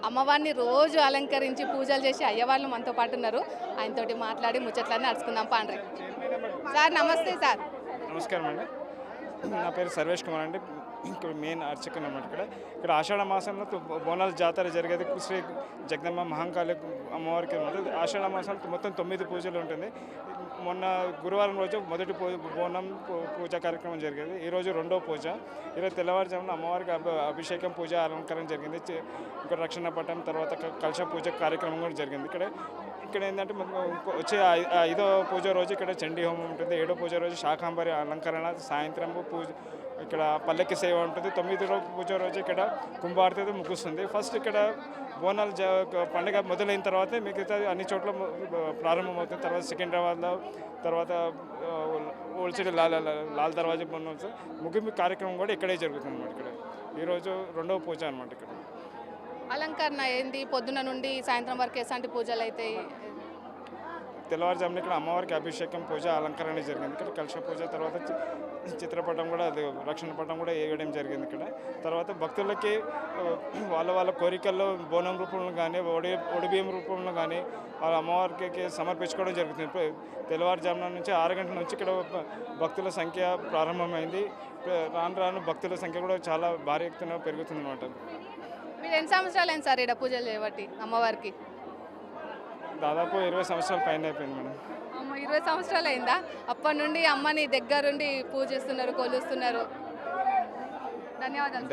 అమ్మవారిని రోజు అలంకరించి పూజలు చేసి అయ్యవాళ్ళు మనతో పాటు ఉన్నారు. ఆయనతోటి మాట్లాడి ముచ్చట్లన్నీ నడుచుకుందాం పాండ్రి. సార్ నమస్తే సార్. నమస్కారం అండి. నా పేరు సర్వేష్ కుమార్ అండి. ఇక్కడ మెయిన్ అర్చకులు అన్నమాట. ఇక్కడ ఆషాఢ మాసంలో బోనాల జాతర జరిగేది శ్రీ జగదమ్మ మహంకాళి అమ్మవారికి అనమాట. ఆషాఢ మాసంలో మొత్తం 9 పూజలు ఉంటుంది. మొన్న గురువారం రోజు మొదటి బోనం పూజా కార్యక్రమం జరిగేది. ఈరోజు రెండో పూజ. ఈరోజు తెల్లవారుజామున అమ్మవారికి అభిషేకం పూజ అలంకరణ జరిగింది. ఇక్కడ రక్షణ పట్టం తర్వాత కలశ పూజ కార్యక్రమం కూడా జరిగింది. ఇక్కడ ఏంటంటే వచ్చే 5వ పూజ రోజు ఇక్కడ చండీ హోమం ఉంటుంది. 7వ పూజ రోజు శాకాంబరి అలంకరణ, సాయంత్రం పూజ ఇక్కడ పల్లెకి సేవ ఉంటుంది. 9వ పూజ రోజు ఇక్కడ కుంభారతితో ముగుస్తుంది. ఫస్ట్ ఇక్కడ బోనాలు పండుగ మొదలైన తర్వాత మిగతా అన్ని చోట్ల ప్రారంభమవుతుంది. తర్వాత సికింద్రాబాద్లో, తర్వాత ఓల్సిటీ లాల్ దర్వాజా బోనాలు ముగింపు కార్యక్రమం కూడా ఇక్కడే జరుగుతుంది అన్నమాట. ఇక్కడ ఈరోజు రెండవ పూజ అనమాట. ఇక్కడ అలంకరణ ఏంది? పొద్దున నుండి సాయంత్రం వరకు ఎలాంటి పూజలు అయితే? తెల్లవారుజామున ఇక్కడ అమ్మవారికి అభిషేకం పూజ అలంకరణ జరిగింది. ఇక్కడ కలశ పూజ, తర్వాత చిత్రపటం కూడా, అది రక్షణ పటం కూడా వేయడం జరిగింది. ఇక్కడ తర్వాత భక్తులకి వాళ్ళ కోరికల్లో బోనం రూపంలో కానీ ఒడిబియ్యం రూపంలో కానీ వాళ్ళ అమ్మవారికి సమర్పించుకోవడం జరుగుతుంది. తెల్లవారుజామున నుంచి 6 గంటల నుంచి ఇక్కడ భక్తుల సంఖ్య ప్రారంభమైంది. రాను రాను భక్తుల సంఖ్య కూడా చాలా భారీ ఎత్తున పెరుగుతుంది అన్నమాట. మీరు ఎన్ని సంవత్సరాలు అయింది సార్ ఇక్కడ పూజలు చేయబట్టి అమ్మవారికి? దాదాపు 20 సంవత్సరాల పైన అయిపోయింది మేడం. అమ్మ 20 సంవత్సరాలు అయిందా? అప్పటి నుండి అమ్మని దగ్గరుండి పూజిస్తున్నారు, కొలుస్తున్నారు. ధన్యవాదాలు.